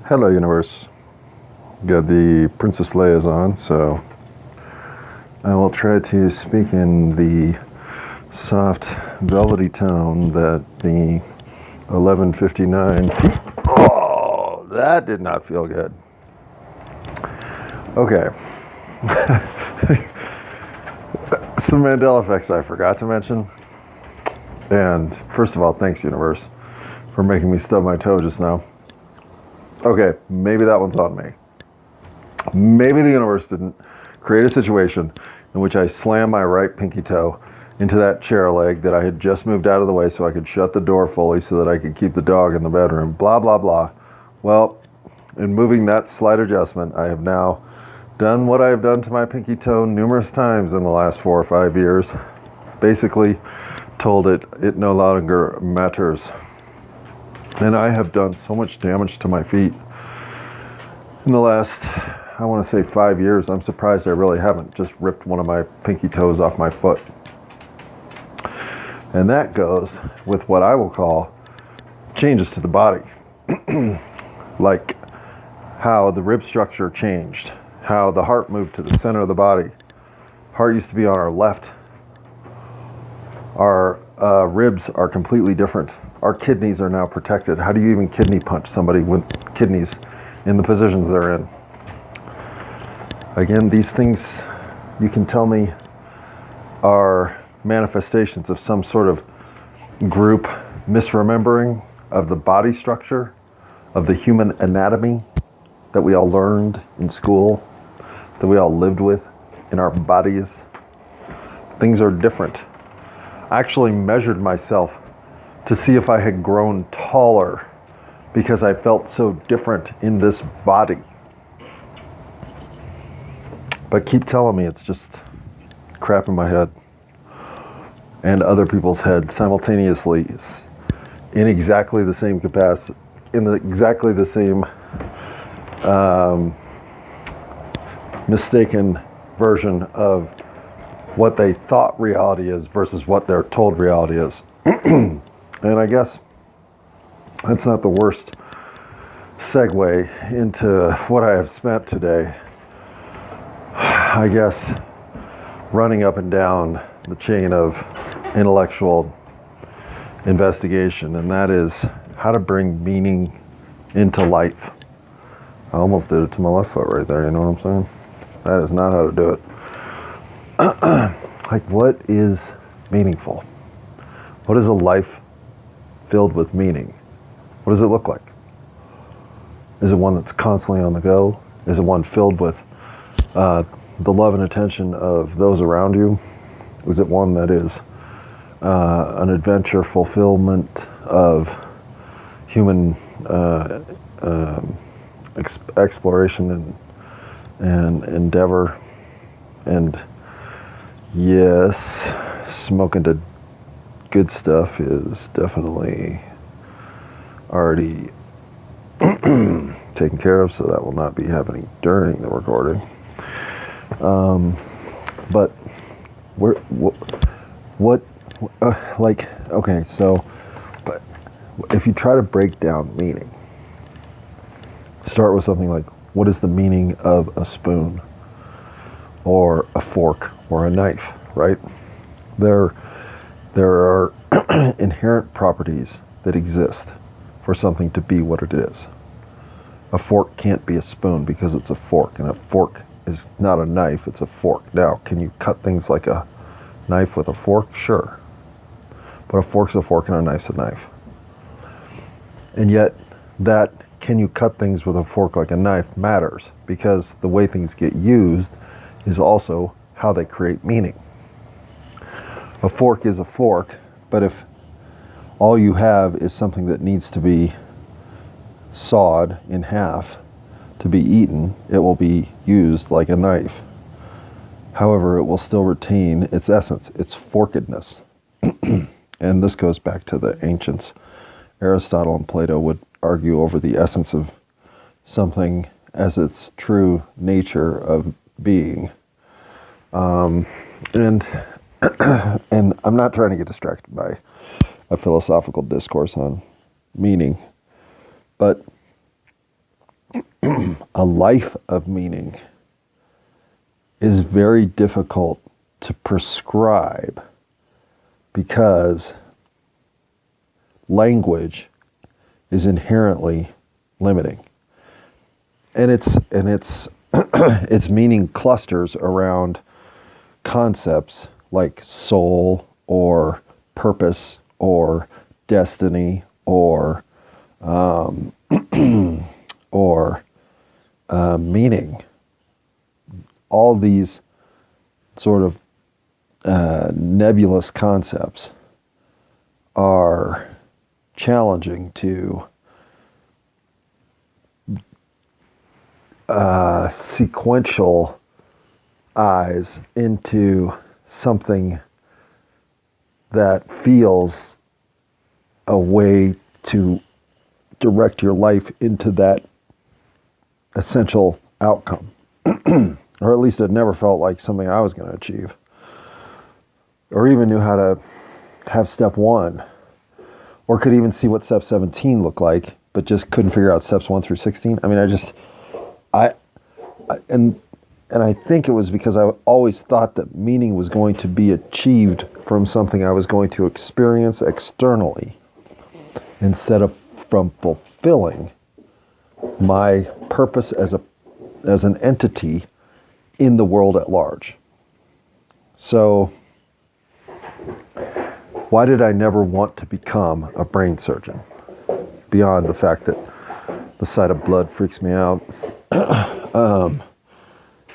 Hello, universe. Got the Princess Leia's on, so I will try to speak in the soft, velvety tone that the 11:59. Oh, that did not feel good. Okay. Some Mandela effects I forgot to mention. And first of all, thanks, universe, for making me stub my toe just now. Okay, maybe that one's on me. Maybe the universe didn't create a situation in which I slammed my right pinky toe into that chair leg that I had just moved out of the way so I could shut the door fully so that I could keep the dog in the bedroom, blah, blah, blah. Well, in moving that slight adjustment, I have now done what I have done to my pinky toe numerous times in the last 4 or 5 years. Basically told it no longer matters. And I have done so much damage to my feet in the last, I want to say 5 years. I'm surprised I really haven't just ripped one of my pinky toes off my foot. And that goes with what I will call changes to the body. Like how the rib structure changed, how the heart moved to the center of the body. Heart used to be on our left. Our ribs are completely different. Our kidneys are now protected. How do you even kidney punch somebody with kidneys in the positions they're in? Again, these things, you can tell me, are manifestations of some sort of group misremembering of the body structure, of the human anatomy that we all learned in school, that we all lived with in our bodies. Things are different. I actually measured myself to see if I had grown taller because I felt so different in this body. But keep telling me it's just crap in my head and other people's heads simultaneously in exactly the same capacity, exactly the same mistaken version of what they thought reality is versus what they're told reality is. And I guess that's not the worst segue into what I have spent today. I guess running up and down the chain of intellectual investigation, and that is how to bring meaning into life. I almost did it to my left foot right there, you know what I'm saying? That is not how to do it. Like, what is meaningful? What is a life filled with meaning? What does it look like? Is it one that's constantly on the go? Is it one filled with the love and attention of those around you? Is it one that is an adventure fulfillment of human exploration and endeavor? And yes, smoking to good stuff is definitely already taken care of, so that will not be happening during the recording. But okay, so but if you try to break down meaning, start with something like, what is the meaning of a spoon or a fork or a knife, right? There are inherent properties that exist for something to be what it is. A fork can't be a spoon because it's a fork, and a fork is not a knife, it's a fork. Now, can you cut things like a knife with a fork? Sure. But a fork's a fork and a knife's a knife. And yet, that can you cut things with a fork like a knife matters, because the way things get used is also how they create meaning. A fork is a fork, but if all you have is something that needs to be sawed in half to be eaten, it will be used like a knife. However, it will still retain its essence, its forkedness. And this goes back to the ancients. Aristotle and Plato would argue over the essence of something as its true nature of being. And I'm not trying to get distracted by a philosophical discourse on meaning, but a life of meaning is very difficult to prescribe because language is inherently limiting. And it's its meaning clusters around concepts like soul or purpose or destiny or meaning. All these sort of nebulous concepts are challenging to sequential eyes into something that feels a way to direct your life into that essential outcome. Or at least it never felt like something I was going to achieve. Or even knew how to have step 1. Or could even see what step 17 looked like, but just couldn't figure out steps 1 through 16. I mean, and I think it was because I always thought that meaning was going to be achieved from something I was going to experience externally instead of from fulfilling my purpose as an entity in the world at large. So why did I never want to become a brain surgeon? Beyond the fact that the sight of blood freaks me out.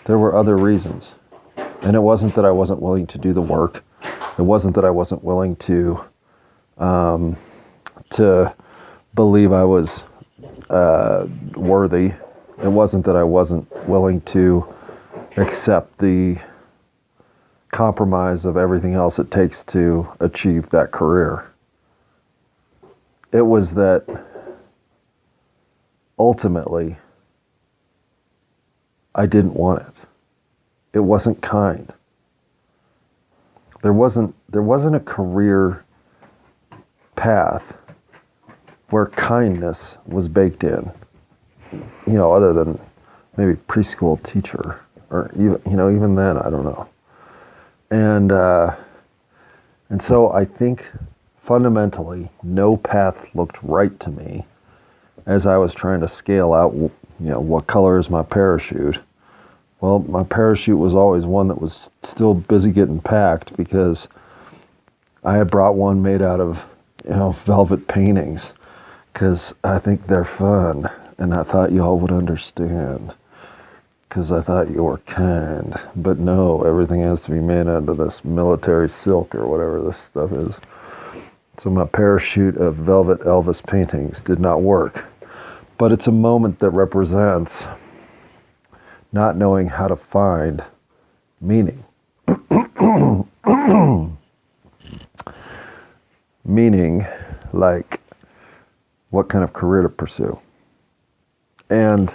There were other reasons. And it wasn't that I wasn't willing to do the work. It wasn't that I wasn't willing to believe I was worthy. It wasn't that I wasn't willing to accept the compromise of everything else it takes to achieve that career. It was that ultimately I didn't want it. It wasn't kind. There wasn't a career path where kindness was baked in. You know, other than maybe preschool teacher, or even then, I don't know. And so I think fundamentally, no path looked right to me as I was trying to scale out, what color is my parachute? Well, my parachute was always one that was still busy getting packed because I had brought one made out of, velvet paintings because I think they're fun. And I thought y'all would understand because I thought you were kind. But no, everything has to be made out of this military silk or whatever this stuff is. So my parachute of velvet Elvis paintings did not work. But it's a moment that represents not knowing how to find meaning. Meaning, like, what kind of career to pursue. And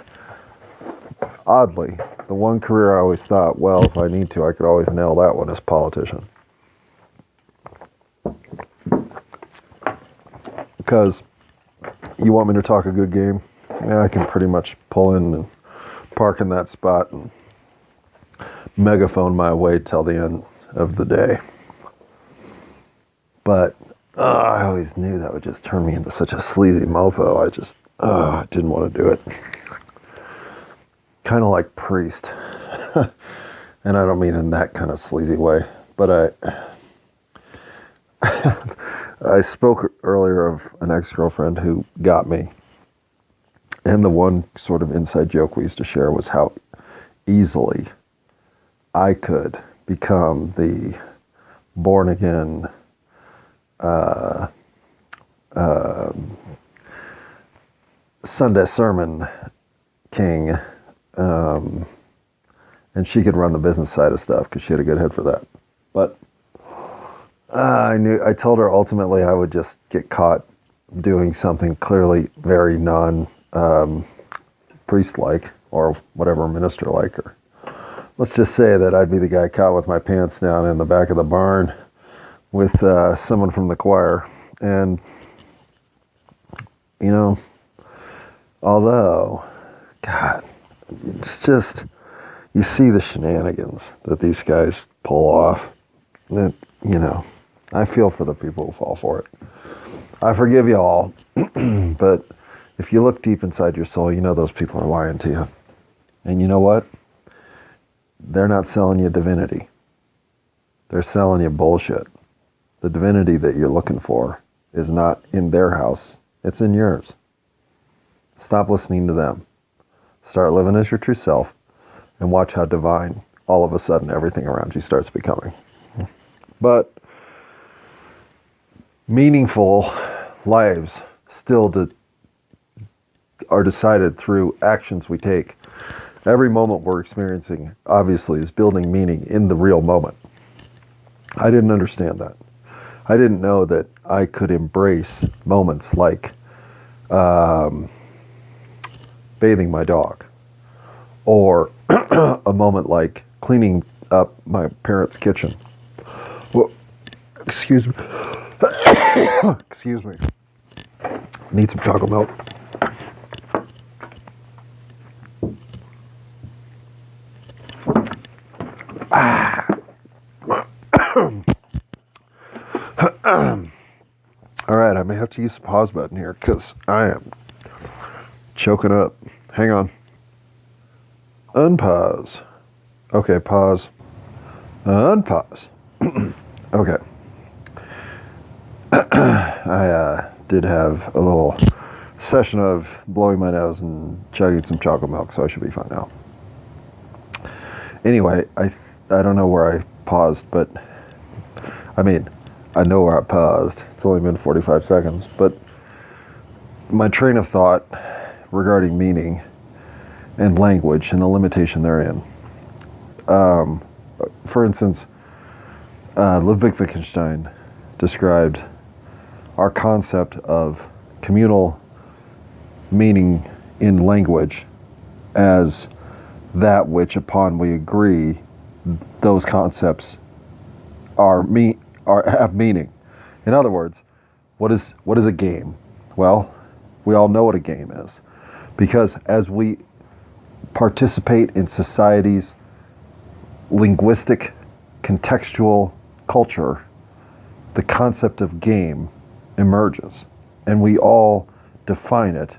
oddly, the one career I always thought, well, if I need to, I could always nail that one as politician. Because you want me to talk a good game? Yeah, I can pretty much pull in and park in that spot and megaphone my way till the end of the day. But I always knew that would just turn me into such a sleazy mofo. I just didn't want to do it. Kind of like priest. And I don't mean in that kind of sleazy way. But I spoke earlier of an ex-girlfriend who got me. And the one sort of inside joke we used to share was how easily I could become the born-again Sunday sermon king, and she could run the business side of stuff because she had a good head for that. But I told her ultimately I would just get caught doing something clearly very priest-like or whatever minister-like, or let's just say that I'd be the guy caught with my pants down in the back of the barn with someone from the choir. And although God, it's just, you see the shenanigans that these guys pull off. That, I feel for the people who fall for it. I forgive you all, but if you look deep inside your soul, you know those people are lying to you. And you know what? They're not selling you divinity. They're selling you bullshit. The divinity that you're looking for is not in their house. It's in yours. Stop listening to them. Start living as your true self and watch how divine all of a sudden everything around you starts becoming. But meaningful lives still are decided through actions we take. Every moment we're experiencing, obviously, is building meaning in the real moment. I didn't understand that. I didn't know that I could embrace moments like bathing my dog, or a moment like cleaning up my parents' kitchen. Well, excuse me. Excuse me. Need some chocolate milk. All right, I may have to use the pause button here because I am choking up. Hang on. Unpause. Okay, pause. Unpause. Okay. I did have a little session of blowing my nose and chugging some chocolate milk, so I should be fine now. Anyway, I don't know where I paused, but I know where I paused. It's only been 45 seconds, but my train of thought regarding meaning and language and the limitation therein. For instance, Ludwig Wittgenstein described our concept of communal meaning in language as that which, upon we agree, those concepts have meaning. In other words, what is a game? Well, we all know what a game is, because as we participate in society's linguistic, contextual culture, the concept of game emerges, and we all define it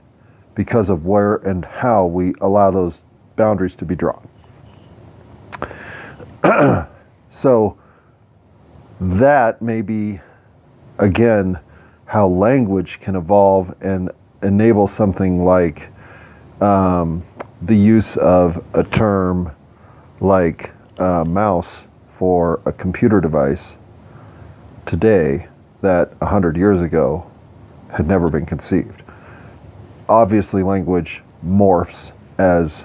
because of where and how we allow those boundaries to be drawn. So that may be, again, how language can evolve and enable something like the use of a term like mouse for a computer device today that 100 years ago had never been conceived. Obviously, language morphs as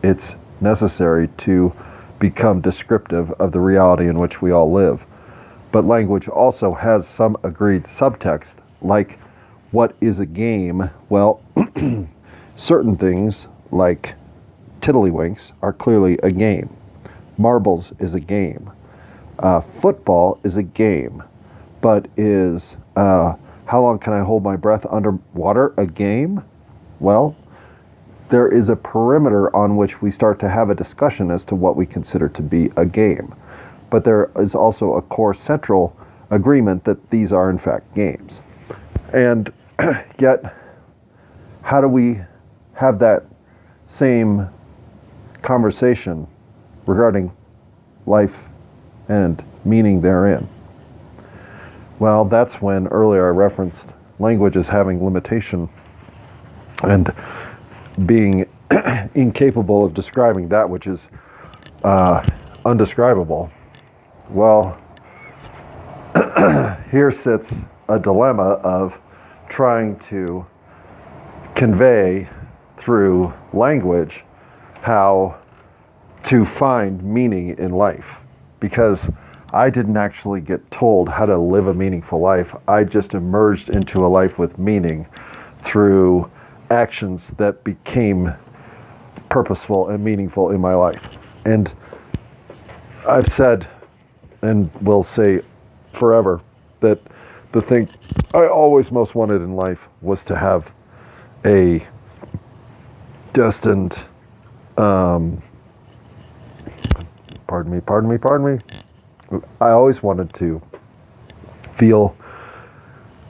it's necessary to become descriptive of the reality in which we all live. But language also has some agreed subtext, like what is a game? Well, certain things like tiddlywinks are clearly a game. Marbles is a game. Football is a game. But is how long can I hold my breath underwater a game? Well, there is a perimeter on which we start to have a discussion as to what we consider to be a game. But there is also a core central agreement that these are in fact games. And yet, how do we have that same conversation regarding life and meaning therein? Well, that's when earlier I referenced language as having limitation and being incapable of describing that which is undescribable. Well, here sits a dilemma of trying to convey through language how to find meaning in life, because I didn't actually get told how to live a meaningful life. I just emerged into a life with meaning through actions that became purposeful and meaningful in my life. And I've said, and will say forever, that the thing I always most wanted in life was to have a destined, pardon me. I always wanted to feel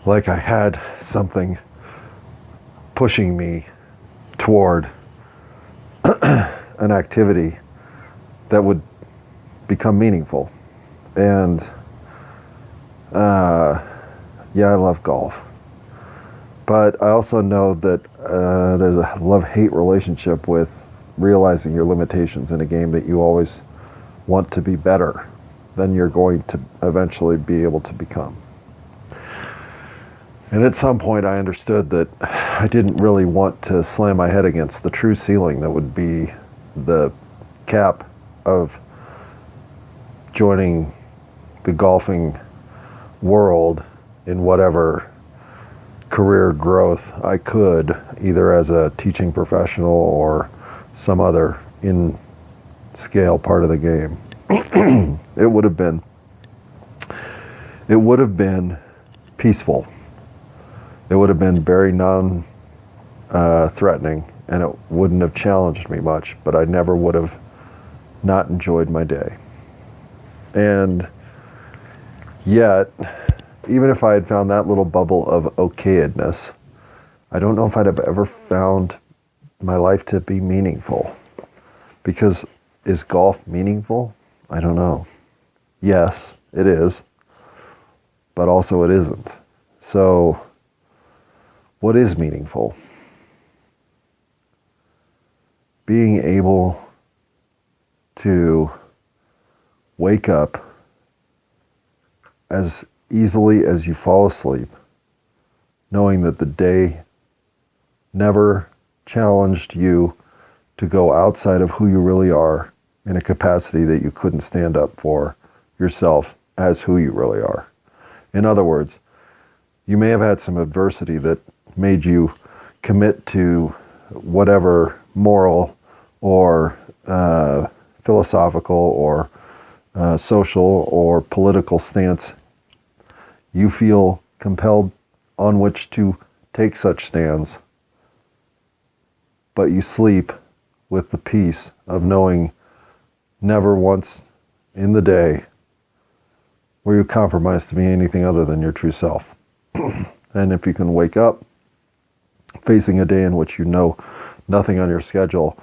like I had something pushing me toward an activity that would become meaningful. And yeah, I love golf. But I also know that there's a love-hate relationship with realizing your limitations in a game, that you always want to be better than you're going to eventually be able to become. And at some point I understood that I didn't really want to slam my head against the true ceiling that would be the cap of joining the golfing world in whatever career growth I could, either as a teaching professional or some other in-scale part of the game. It would have been peaceful. It would have been very non-threatening, and it wouldn't have challenged me much, but I never would have not enjoyed my day. And yet, even if I had found that little bubble of okayedness, I don't know if I'd have ever found my life to be meaningful. Because is golf meaningful? I don't know. Yes, it is. But also it isn't. So, what is meaningful? Being able to wake up as easily as you fall asleep, knowing that the day never challenged you to go outside of who you really are in a capacity that you couldn't stand up for yourself as who you really are. In other words, you may have had some adversity that made you commit to whatever moral or philosophical or social or political stance you feel compelled on which to take such stands, but you sleep with the peace of knowing never once in the day were you compromised to be anything other than your true self. And if you can wake up facing a day in which you know nothing on your schedule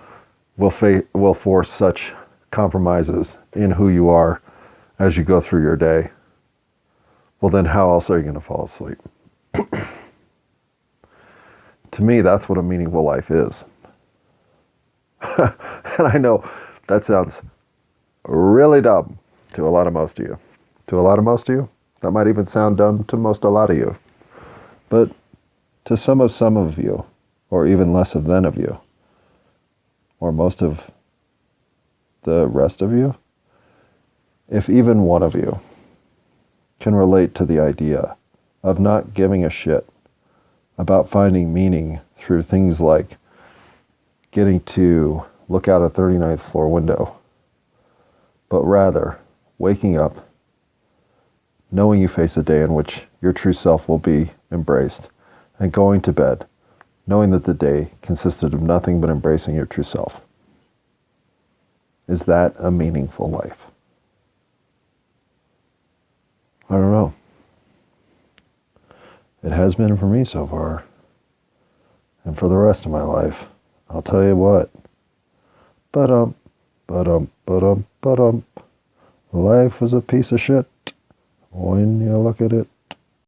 will force such compromises in who you are as you go through your day, well then how else are you going to fall asleep? To me, that's what a meaningful life is. And I know that sounds really dumb to a lot of most of you. To a lot of most of you, that might even sound dumb to a lot of you. But to some of you, or even less of then of you, or most of the rest of you, if even one of you can relate to the idea of not giving a shit about finding meaning through things like getting to look out a 39th floor window, but rather waking up knowing you face a day in which your true self will be embraced, and going to bed knowing that the day consisted of nothing but embracing your true self. Is that a meaningful life? I don't know. It has been for me so far. And for the rest of my life, I'll tell you what. Life is a piece of shit when you look at it